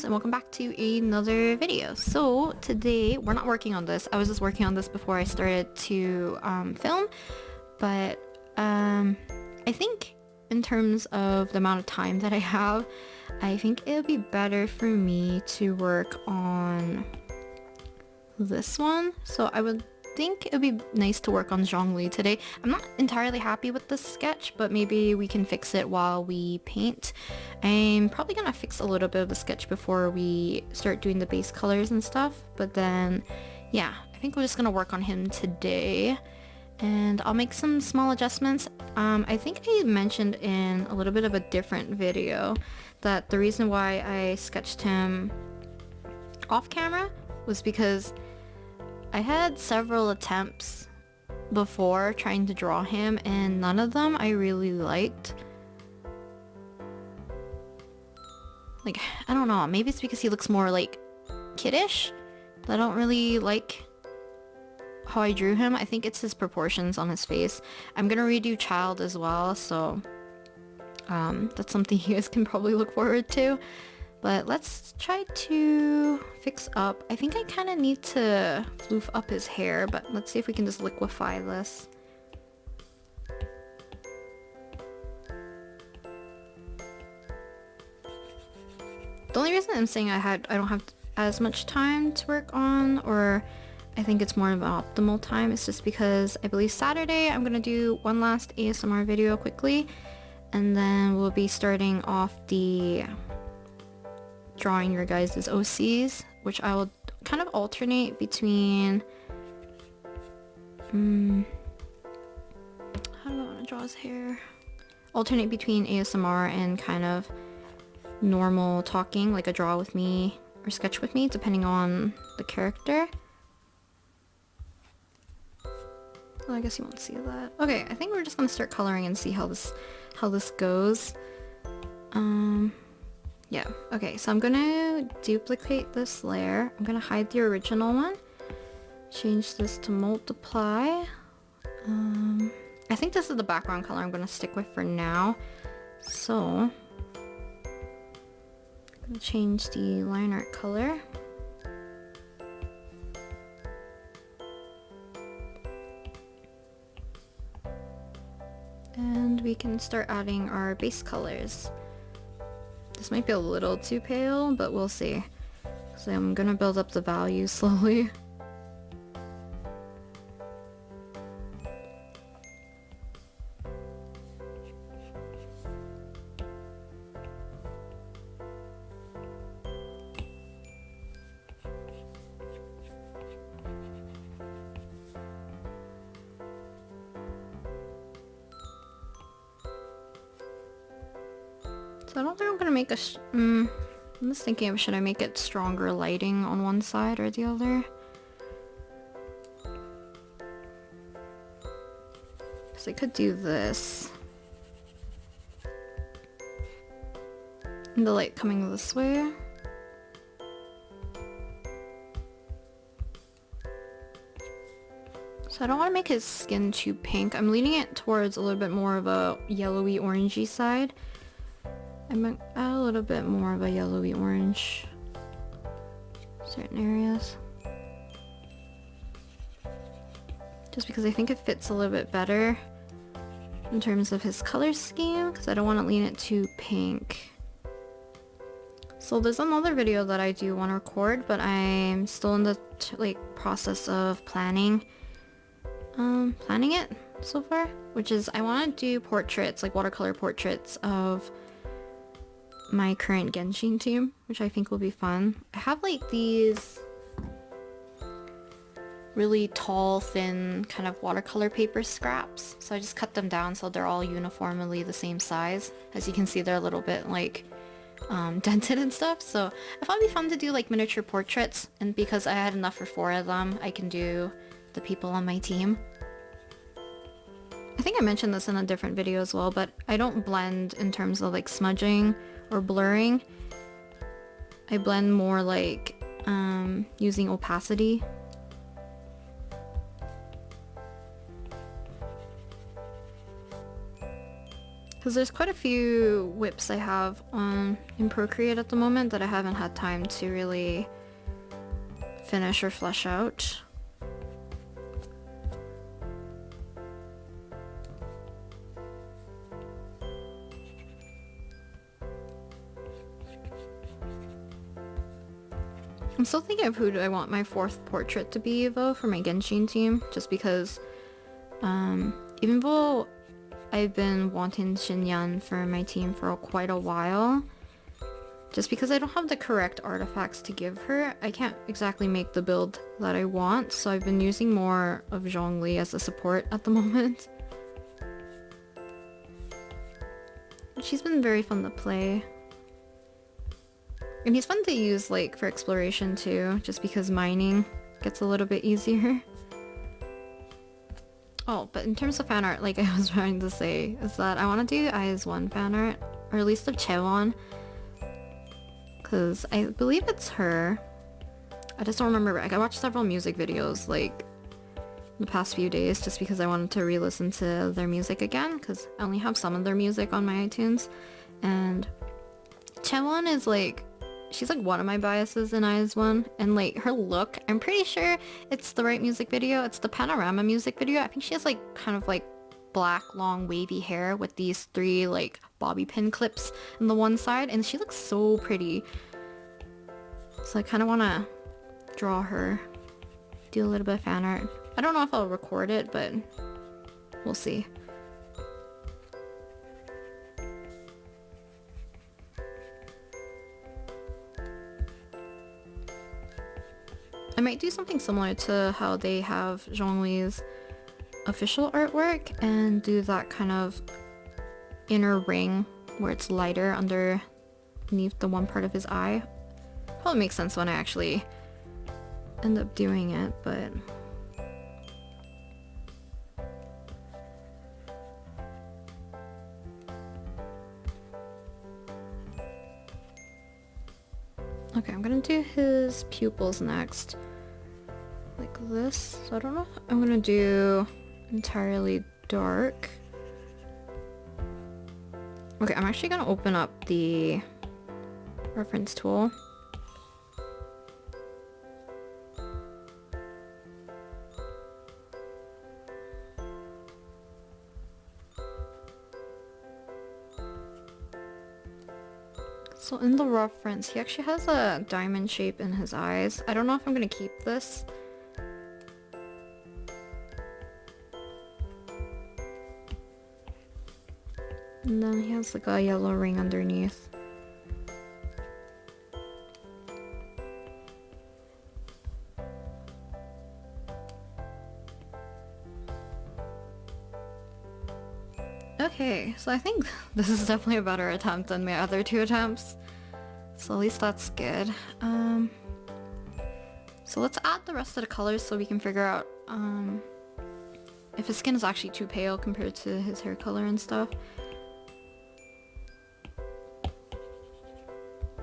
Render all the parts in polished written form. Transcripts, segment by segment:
and welcome back to another video. So today we're not working on this. I was just working on this before I started to film, but I think in terms of the amount of time that I have, I think it would be better for me to work on this one. So I would think it would be nice to work on Zhongli today. I'm not entirely happy with this sketch, but maybe we can fix it while we paint. I'm probably gonna fix a little bit of the sketch before we start doing the base colors and stuff, but then yeah, I think we're just gonna work on him today and I'll make some small adjustments. I think I mentioned in a little bit of a different video that the reason why I sketched him off camera was because I had several attempts before trying to draw him and none of them I really liked. Like, I don't know, maybe it's because he looks more like kiddish. I don't really like how I drew him. I think it's his proportions on his face. I'm gonna redo Child as well, so that's something you guys can probably look forward to. But let's try to fix up. I think I kind of need to floof up his hair, but let's see if we can just liquefy this. The only reason I'm saying I don't have as much time to work on, or I think it's more of an optimal time, is just because I believe Saturday I'm gonna do one last ASMR video quickly, and then we'll be starting off the drawing your guys' OCs, which I will kind of alternate between how do I want to draw his hair? Alternate between ASMR and kind of normal talking, like a draw with me or sketch with me, depending on the character. Well, I guess you won't see that. Okay, I think we're just gonna start coloring and see how this goes. Yeah, okay, so I'm gonna duplicate this layer. I'm gonna hide the original one. Change this to multiply. I think this is the background color I'm gonna stick with for now. So, I'm gonna change the line art color. And we can start adding our base colors. This might be a little too pale, but we'll see. So I'm gonna build up the value slowly. So I don't think I'm gonna make a I'm just thinking of, should I make it stronger lighting on one side or the other? So I could do this. And the light coming this way. So I don't want to make his skin too pink. I'm leaning it towards a little bit more of a yellowy orangey side. I'm gonna add a little bit more of a yellowy orange certain areas. Just because I think it fits a little bit better in terms of his color scheme, because I don't want to lean it too pink. So there's another video that I do want to record, but I'm still in the process of planning it so far, which is I want to do portraits, like watercolor portraits of my current Genshin team, which I think will be fun. I have like these really tall, thin kind of watercolor paper scraps, so I just cut them down so they're all uniformly the same size. As you can see, they're a little bit like dented and stuff, so I thought it'd be fun to do like miniature portraits, and because I had enough for 4 of them, I can do the people on my team. I think I mentioned this in a different video as well, but I don't blend in terms of like smudging or blurring. I blend more like using opacity. Because there's quite a few whips I have on in Procreate at the moment that I haven't had time to really finish or flesh out. I'm still thinking of who do I want my fourth portrait to be though for my Genshin team, just because even though I've been wanting Xinyan for my team for quite a while, just because I don't have the correct artifacts to give her, I can't exactly make the build that I want, so I've been using more of Zhongli as a support at the moment. She's been very fun to play. And he's fun to use like for exploration too, just because mining gets a little bit easier. Oh, but in terms of fan art, like I was trying to say, is that I want to do IS1 fan art, or at least of Chewon, because I believe it's her. I just don't remember. Like, I watched several music videos like the past few days just because I wanted to re-listen to their music again, because I only have some of their music on my iTunes, and Chewon is like, she's like one of my biases in IS1, and like her look, I'm pretty sure it's the right music video. It's the Panorama music video. I think she has like kind of like black long wavy hair with these 3 like bobby pin clips on the one side, and she looks so pretty. So I kind of want to draw her, do a little bit of fan art. I don't know if I'll record it, but we'll see. I might do something similar to how they have Zhongli's official artwork and do that kind of inner ring where it's lighter underneath the one part of his eye. Probably makes sense when I actually end up doing it, but okay, I'm gonna do his pupils next. Like this. So I don't know if I'm gonna do entirely dark. Okay, I'm actually gonna open up the reference tool. So in the reference, he actually has a diamond shape in his eyes. I don't know if I'm gonna keep this. And then he has like a yellow ring underneath. Okay, so I think this is definitely a better attempt than my other 2 attempts. So at least that's good. So let's add the rest of the colors so we can figure out if his skin is actually too pale compared to his hair color and stuff.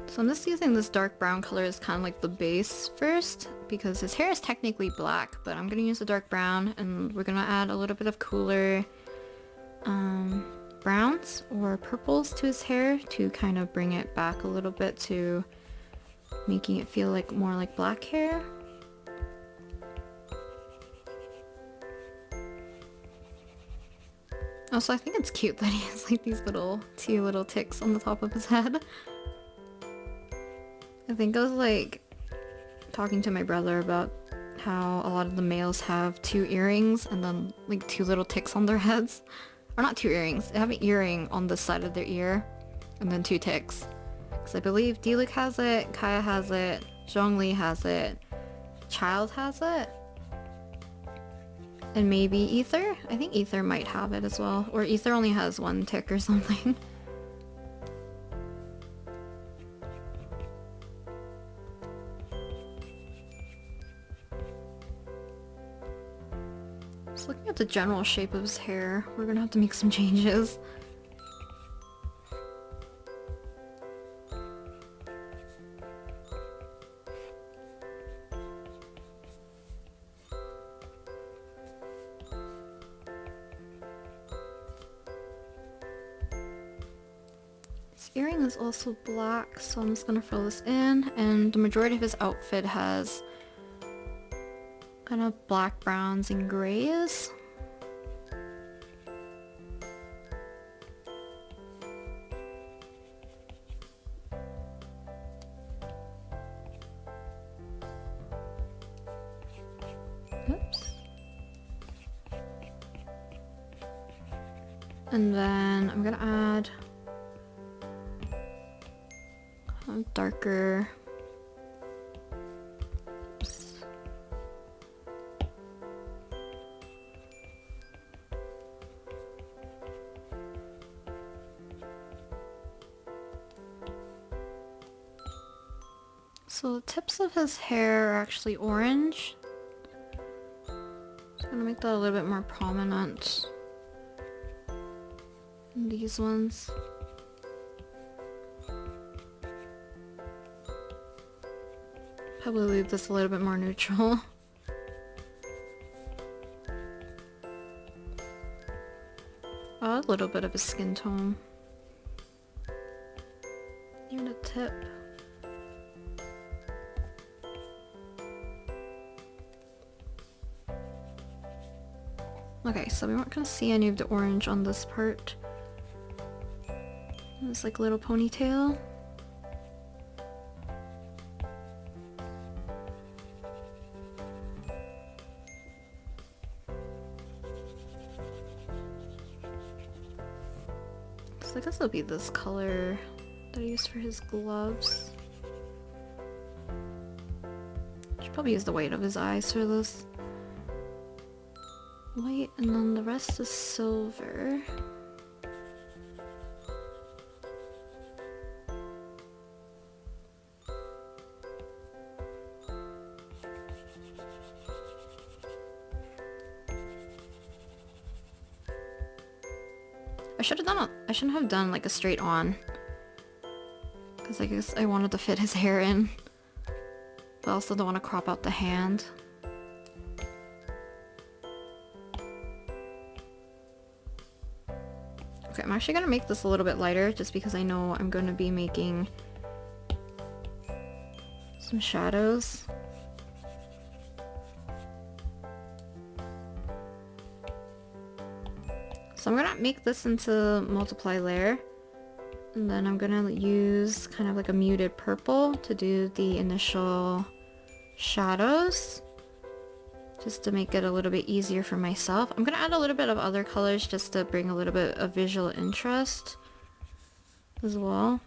So I'm just using this dark brown color as kind of like the base first, because his hair is technically black, but I'm gonna use the dark brown, and we're gonna add a little bit of cooler browns or purples to his hair to kind of bring it back a little bit to making it feel like more like black hair. Also, I think it's cute that he has like these 2 little ticks on the top of his head. I think I was like talking to my brother about how a lot of the males have 2 earrings and then like 2 little ticks on their heads. Or not 2 earrings, they have an earring on the side of their ear and then 2 ticks. Because I believe Diluc has it, Kaya has it, Zhongli has it, Child has it, and maybe Ether? I think Ether might have it as well. Or Ether only has 1 tick or something. Just looking at the general shape of his hair, we're gonna have to make some changes. His earring is also black, so I'm just gonna fill this in, and the majority of his outfit has kind of black, browns, and grays. Oops. And then I'm gonna add a darker. Oops. So the tips of his hair are actually orange. I'm gonna make that a little bit more prominent. And these ones. Probably leave this a little bit more neutral. A little bit of a skin tone. Near the tip. Okay, so we weren't gonna see any of the orange on this part. It's like a little ponytail. So I guess it'll be this color that I used for his gloves. Should probably use the white of his eyes for this. White, and then the rest is silver. I shouldn't have done like a straight on, because I guess I wanted to fit his hair in, but I also don't want to crop out the hand. Okay, I'm actually gonna make this a little bit lighter just because I know I'm gonna be making some shadows. So I'm gonna make this into multiply layer, and then I'm gonna use kind of like a muted purple to do the initial shadows, just to make it a little bit easier for myself. I'm gonna add a little bit of other colors just to bring a little bit of visual interest as well.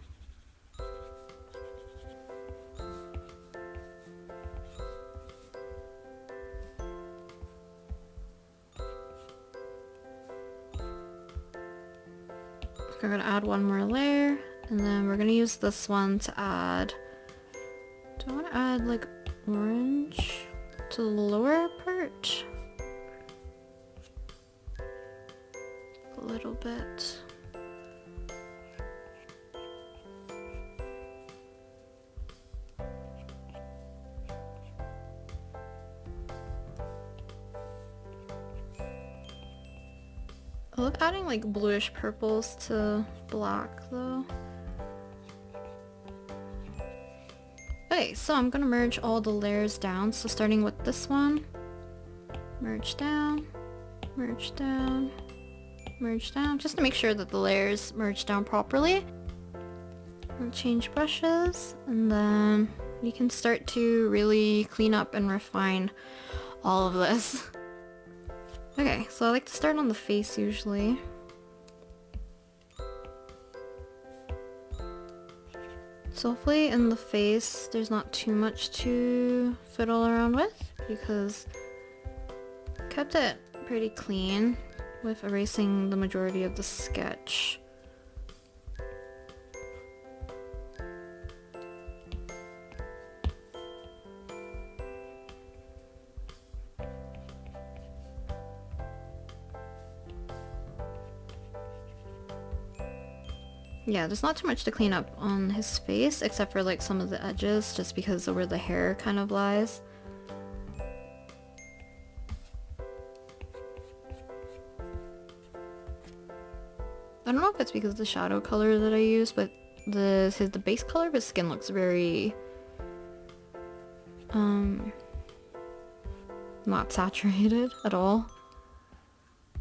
We're gonna add one more layer, and then we're gonna use this one to add, do I want to add like orange to the lower part? A little bit. I love adding like bluish purples to black though. Okay, so I'm gonna merge all the layers down. So starting with this one, merge down, merge down, merge down, just to make sure that the layers merge down properly. I'll change brushes, and then we can start to really clean up and refine all of this. Okay, so I like to start on the face usually. So hopefully in the face there's not too much to fiddle around with, because I kept it pretty clean with erasing the majority of the sketch. Yeah, there's not too much to clean up on his face, except for like some of the edges, just because of where the hair kind of lies. I don't know if it's because of the shadow color that I use, but the base color of his skin looks very not saturated at all.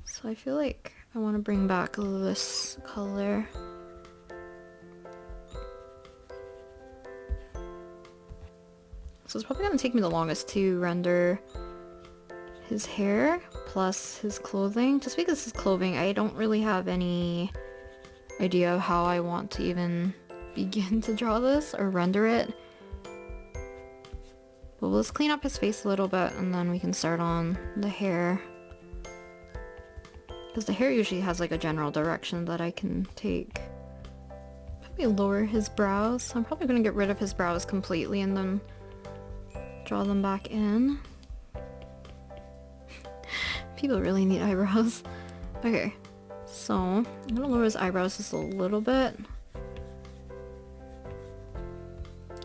So I feel like I want to bring back this color. So it's probably going to take me the longest to render his hair plus his clothing. Just because his clothing, I don't really have any idea of how I want to even begin to draw this or render it. But let's clean up his face a little bit and then we can start on the hair. Because the hair usually has like a general direction that I can take. Probably lower his brows. I'm probably going to get rid of his brows completely and then draw them back in. People really need eyebrows. Okay, so I'm gonna lower his eyebrows just a little bit.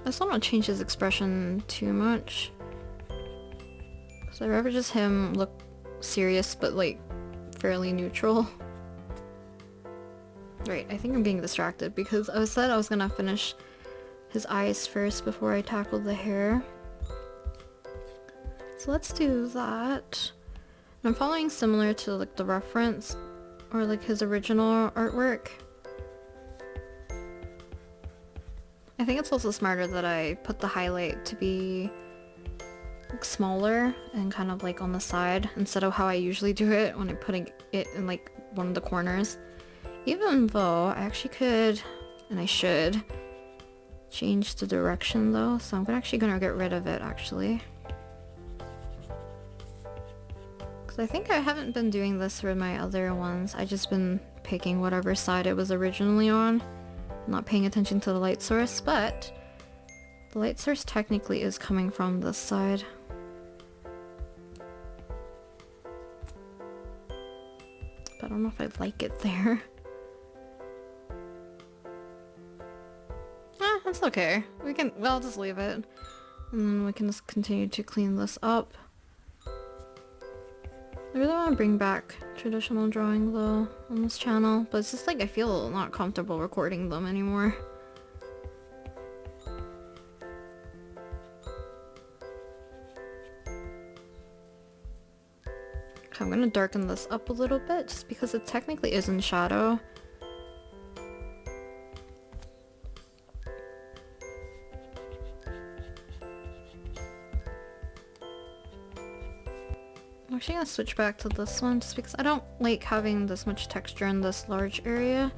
I just don't want to change his expression too much. Because I'd rather just him look serious but like fairly neutral. Right, I think I'm getting distracted because I said I was gonna finish his eyes first before I tackle the hair. So let's do that. I'm following similar to like the reference or like his original artwork. I think it's also smarter that I put the highlight to be like smaller and kind of like on the side instead of how I usually do it when I'm putting it in like one of the corners. Even though I actually could, and I should, change the direction though, so I'm actually gonna get rid of it actually. Because I think I haven't been doing this for my other ones, I just been picking whatever side it was originally on, not paying attention to the light source, but the light source technically is coming from this side. But I don't know if I like it there. That's okay. We can, well, I'll just leave it. And then we can just continue to clean this up. I really want to bring back traditional drawing though on this channel, but it's just like I feel not comfortable recording them anymore. Okay, I'm gonna darken this up a little bit just because it technically is in shadow. I'm actually gonna switch back to this one just because I don't like having this much texture in this large area.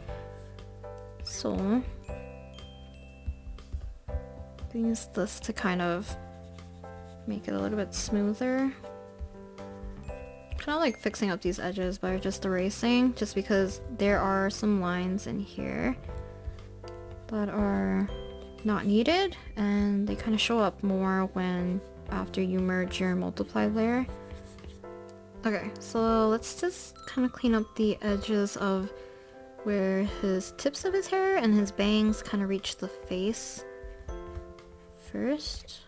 So I'm gonna use this to kind of make it a little bit smoother. Kind of like fixing up these edges by just erasing, just because there are some lines in here that are not needed and they kind of show up more when after you merge your multiply layer. Okay, so let's just kind of clean up the edges of where his tips of his hair and his bangs kind of reach the face first.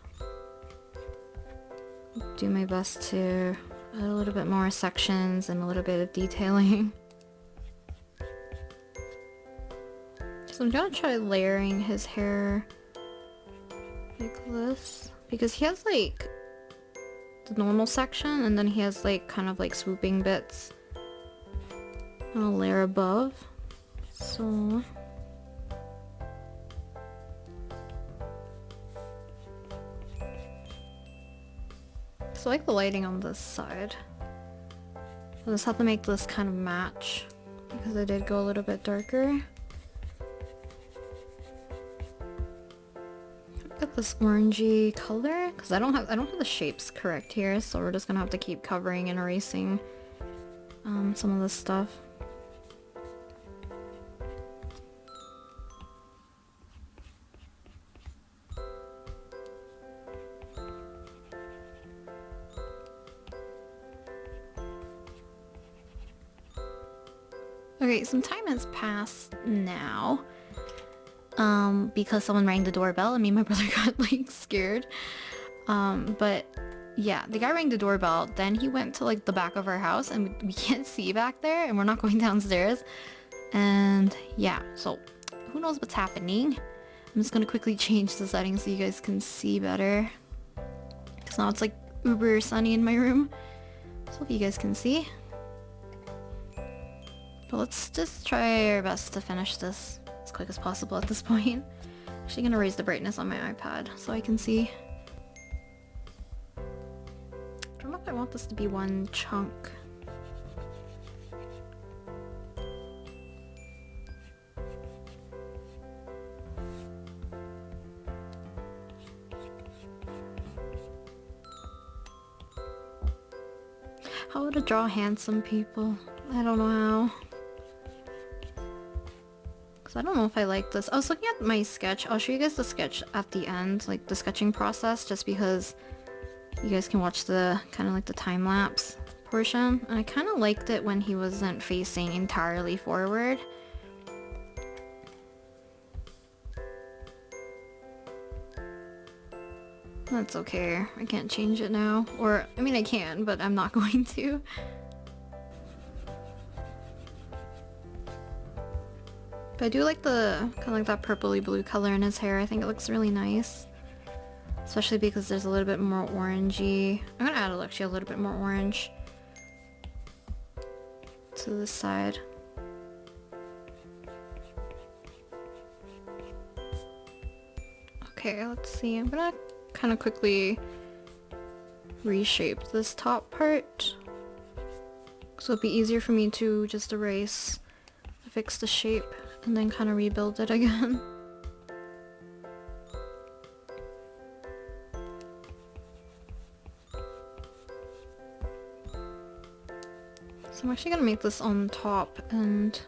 Do my best to add a little bit more sections and a little bit of detailing. So I'm gonna try layering his hair like this, because he has like the normal section and then he has like kind of like swooping bits on a layer above. So I like the lighting on this side. I just have to make this kind of match because I did go a little bit darker. Get this orangey color because I don't have the shapes correct here, so we're just gonna have to keep covering and erasing some of this stuff. Okay, some time has passed now. Because someone rang the doorbell and me and my brother got like scared. But yeah, the guy rang the doorbell, then he went to like the back of our house and we can't see back there and we're not going downstairs. And yeah, so who knows what's happening. I'm just gonna quickly change the settings so you guys can see better. Because now it's like uber sunny in my room. So hope you guys can see. But let's just try our best to finish this as quick as possible at this point. Actually gonna raise the brightness on my iPad so I can see. I don't know if I want this to be one chunk. How to draw handsome people? I don't know how. Cause I don't know if I like this. I was looking at my sketch. I'll show you guys the sketch at the end, like the sketching process, just because you guys can watch the kind of like the time lapse portion. And I kind of liked it when he wasn't facing entirely forward. That's okay. I can't change it now. Or, I mean I can, but I'm not going to. But I do like the, kind of like that purpley blue color in his hair. I think it looks really nice. Especially because there's a little bit more orangey. I'm gonna add actually a little bit more orange to this side. Okay, let's see. I'm gonna kind of quickly reshape this top part. So it'll be easier for me to just erase, fix the shape, and then kind of rebuild it again. So I'm actually gonna make this on top and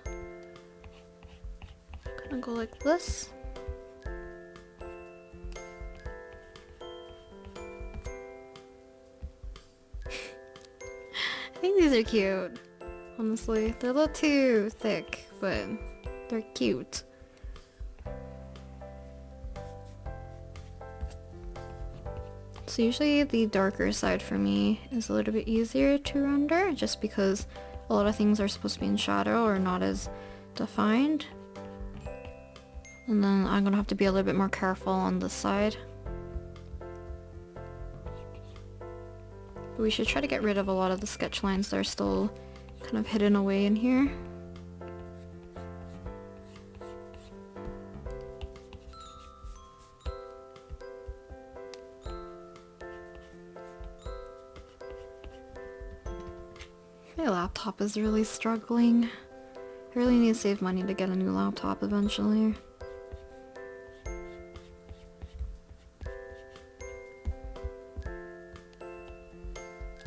kind of go like this. I think these are cute, honestly. They're a little too thick, but they're cute. So usually the darker side for me is a little bit easier to render, just because a lot of things are supposed to be in shadow or not as defined. And then I'm gonna have to be a little bit more careful on this side. But we should try to get rid of a lot of the sketch lines that are still kind of hidden away in here. My laptop is really struggling. I really need to save money to get a new laptop eventually.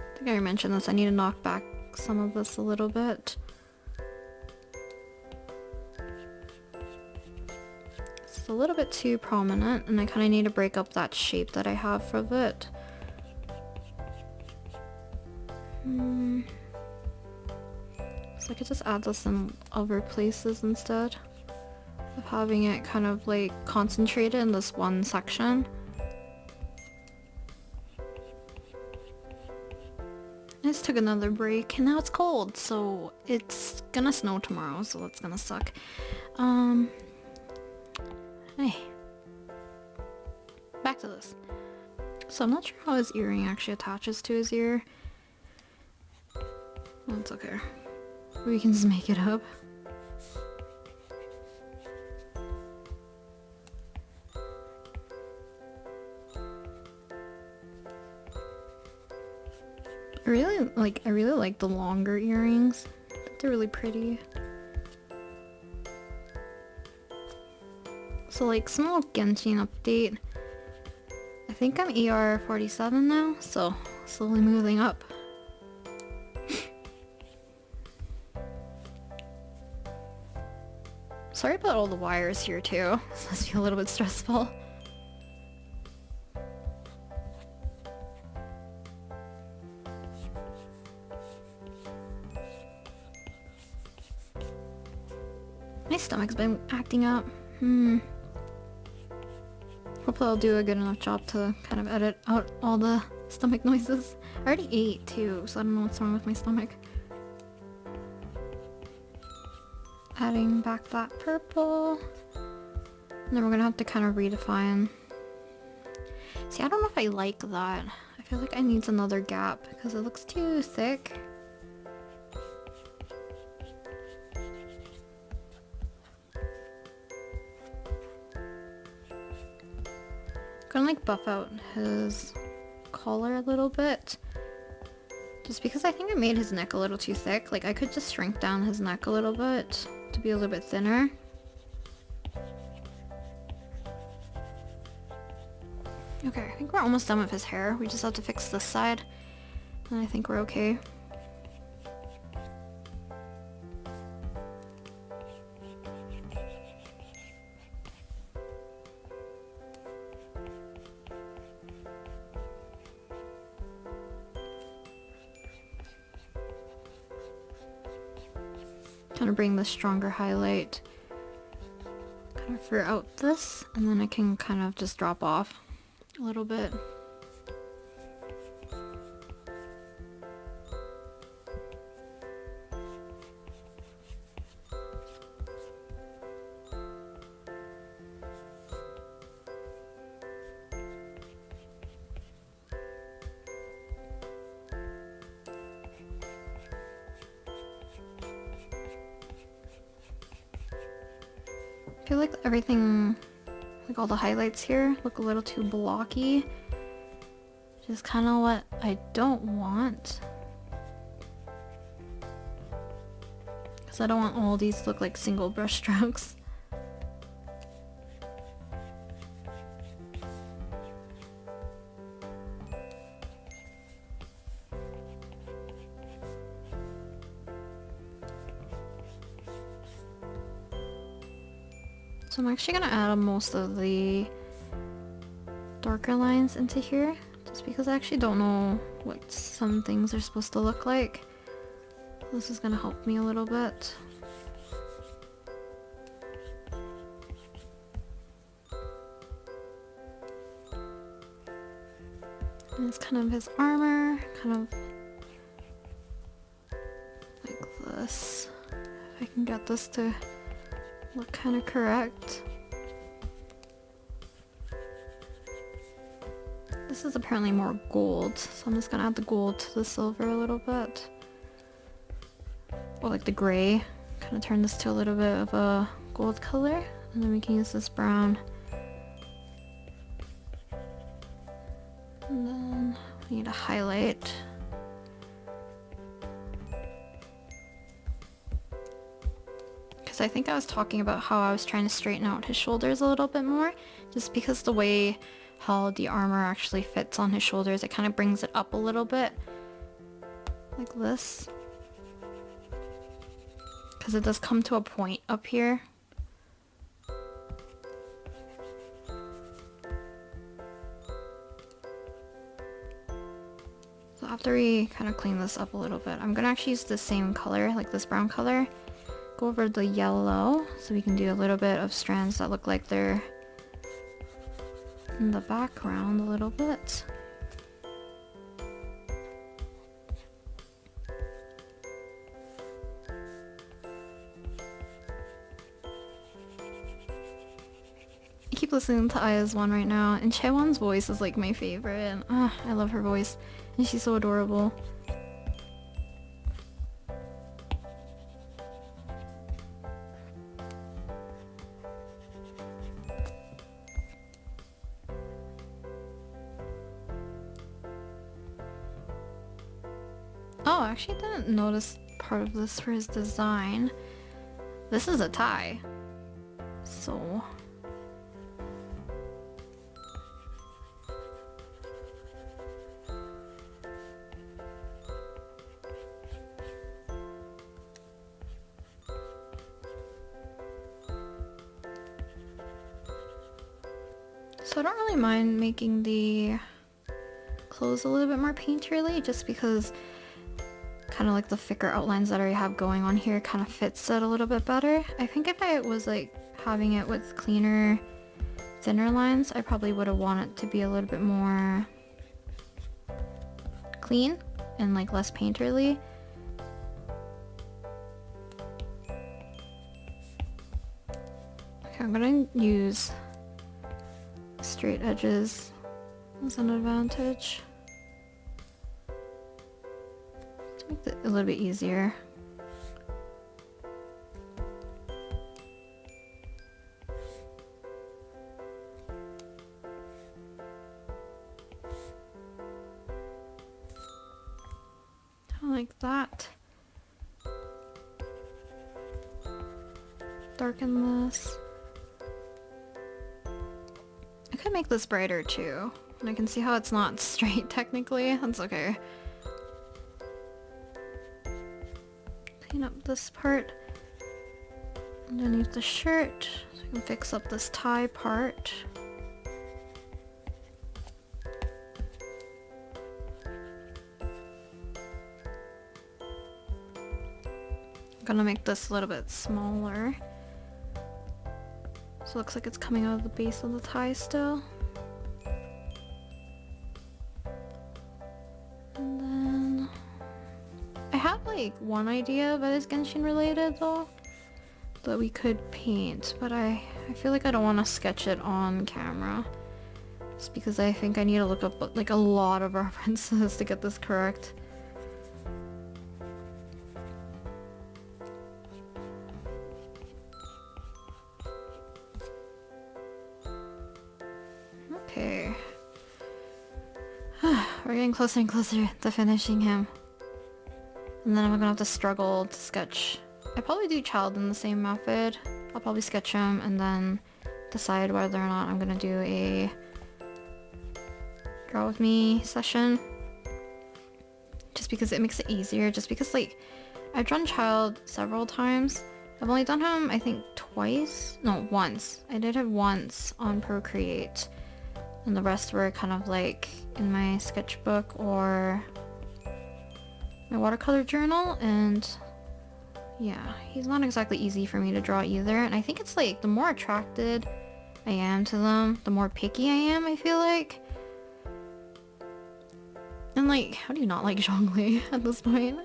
I think I mentioned this, I need to knock back some of this a little bit. It's a little bit too prominent and I kind of need to break up that shape that I have for it. So I could just add this in other places instead of having it kind of like concentrated in this one section. I just took another break and now it's cold, so it's gonna snow tomorrow, so that's gonna suck. Hey. Back to this. So I'm not sure how his earring actually attaches to his ear. That's okay. We can just make it up. I really like the longer earrings. I think they're really pretty. So like small Genshin update. I think I'm ER 47 now, so slowly moving up. Sorry about all the wires here too. This must be a little bit stressful. My stomach's been acting up. Hopefully I'll do a good enough job to kind of edit out all the stomach noises. I already ate too, so I don't know what's wrong with my stomach. Adding back that purple. And then we're gonna have to kind of redefine. See, I don't know if I like that. I feel like I need another gap because it looks too thick. Gonna like buff out his collar a little bit. Just because I think I made his neck a little too thick. Like I could just shrink down his neck a little bit to be a little bit thinner. Okay, I think we're almost done with his hair. We just have to fix this side. And I think we're okay. Kind of bring the stronger highlight kind of throughout this, and then I can kind of just drop off a little bit. I feel like everything, like all the highlights here, look a little too blocky. Which is kind of what I don't want. Because I don't want all these to look like single brush strokes. So I'm actually gonna add most of the darker lines into here, just because I actually don't know what some things are supposed to look like. This is gonna help me a little bit. And it's kind of his armor, kind of like this. If I can get this to look kind of correct. This is apparently more gold, so I'm just gonna add the gold to the silver a little bit. Or like the gray. Kind of turn this to a little bit of a gold color, and then we can use this brown. And then we need a highlight. I think I was talking about how I was trying to straighten out his shoulders a little bit more, just because the way how the armor actually fits on his shoulders, it kind of brings it up a little bit, like this. Because it does come to a point up here. So after we kind of clean this up a little bit, I'm gonna actually use the same color, like this brown color. Go over the yellow so we can do a little bit of strands that look like they're in the background a little bit. I keep listening to Aya's one right now, and Chaewon's voice is like my favorite, and I love her voice, and she's so adorable. Oh, I actually didn't notice part of this for his design. This is a tie. So... So I don't really mind making the clothes a little bit more painterly, just because kind of like the thicker outlines that I have going on here kind of fits it a little bit better. I think if I was like having it with cleaner, thinner lines, I probably would have wanted it to be a little bit more clean and like less painterly. Okay, Okay, I'm gonna use straight edges as an advantage to make it a little bit easier. Like that. Darken this. I could make this brighter too. And I can see how it's not straight technically. That's okay. Clean up this part underneath the shirt so I can fix up this tie part. Gonna make this a little bit smaller. So it looks like it's coming out of the base of the tie still. And then I have like one idea that is Genshin related though that we could paint, but I feel like I don't want to sketch it on camera just because I think I need to look up like a lot of references to get this correct. Okay. We're getting closer and closer to finishing him. And then I'm gonna have to struggle to sketch. I probably do child in the same method. I'll probably sketch him and then decide whether or not I'm gonna do a draw with me session. Just because it makes it easier. Just because like I've drawn child several times. I've only done him I think twice. No, once. I did it once on Procreate. And the rest were kind of like in my sketchbook or my watercolor journal, and yeah, he's not exactly easy for me to draw either. And I think it's like the more attracted I am to them, the more picky I am, I feel like. And like, how do you not like Zhongli at this point?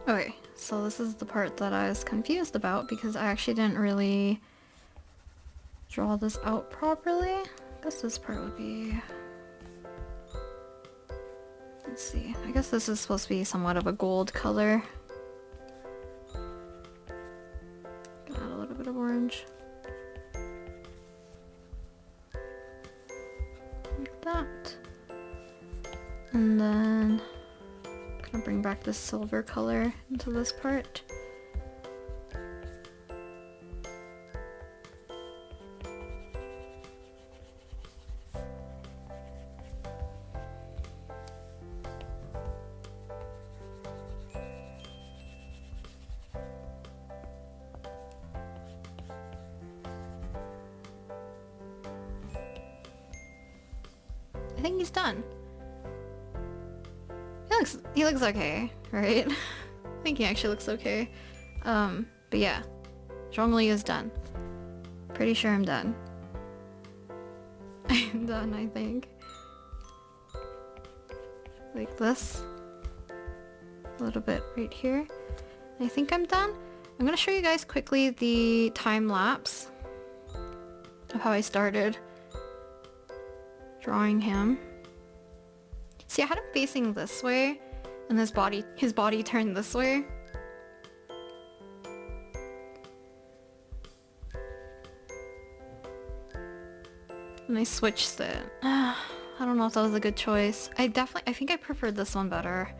Okay, so this is the part that I was confused about because I actually didn't really draw this out properly. I guess this part would be... Let's see. I guess this is supposed to be somewhat of a gold color. Gonna add a little bit of orange. Like that. And then gonna bring back this silver color into this part. I think he's done. He looks okay, right? I think he actually looks okay. But yeah, Zhongli is done. Pretty sure I'm done. I'm done, I think. Like this. A little bit right here. I think I'm done. I'm gonna show you guys quickly the time lapse of how I started drawing him. See, I had him facing this way, and his body turned this way. And I switched it. I don't know if that was a good choice. I think I preferred this one better.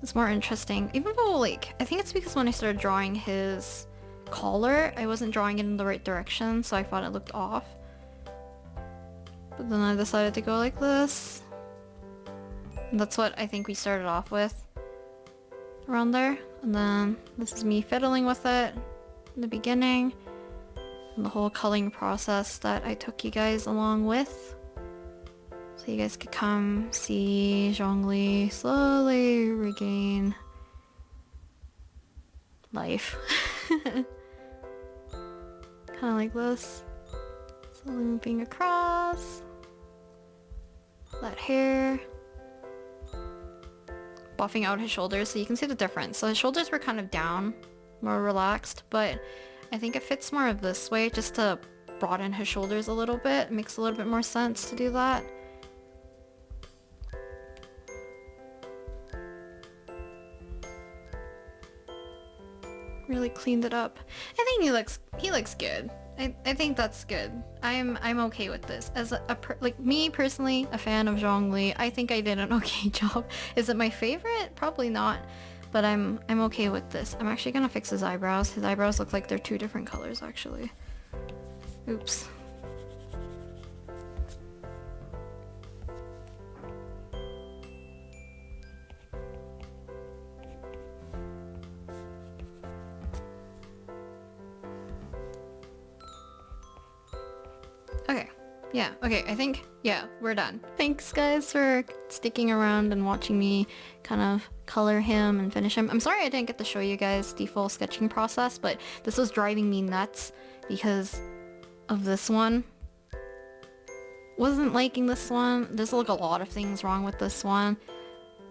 It's more interesting. Even though, like, I think it's because when I started drawing his collar, I wasn't drawing it in the right direction, so I thought it looked off. But then I decided to go like this. And that's what I think we started off with. Around there. And then this is me fiddling with it in the beginning. And the whole coloring process that I took you guys along with. So you guys could come see Zhongli slowly regain life. Kind of like this. Slowly moving across. That hair. buffing out his shoulders so you can see the difference. So his shoulders were kind of down, more relaxed, but I think it fits more of this way just to broaden his shoulders a little bit. It makes a little bit more sense to do that. Really cleaned it up. I think he looks good. I think that's good. I'm okay with this. As like me personally, a fan of Zhongli, I think I did an okay job. Is it my favorite? Probably not. But I'm okay with this. I'm actually gonna fix his eyebrows. His eyebrows look like they're two different colors actually. Oops. Okay. Yeah, okay, I think, yeah, we're done. Thanks guys for sticking around and watching me kind of color him and finish him. I'm sorry I didn't get to show you guys the full sketching process, but this was driving me nuts because of this one. Wasn't liking this one. There's like a lot of things wrong with this one.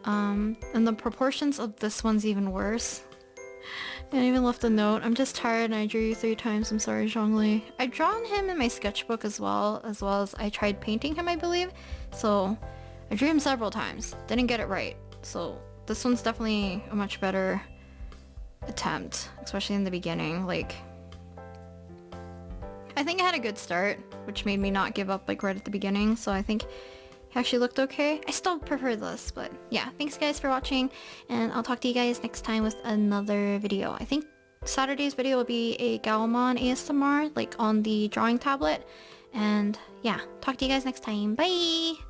And the proportions of this one's even worse. I even left a note. I'm just tired and I drew you 3 times. I'm sorry, Zhongli. I've drawn him in my sketchbook as well as I tried painting him, I believe. So I drew him several times. Didn't get it right. So this one's definitely a much better attempt, especially in the beginning. Like, I think I had a good start, which made me not give up like right at the beginning. So I think he actually looked okay. I still prefer this, but yeah, thanks guys for watching, and I'll talk to you guys next time with another video. I think Saturday's video will be a Gaomon ASMR, like on the drawing tablet, and yeah, talk to you guys next time. Bye!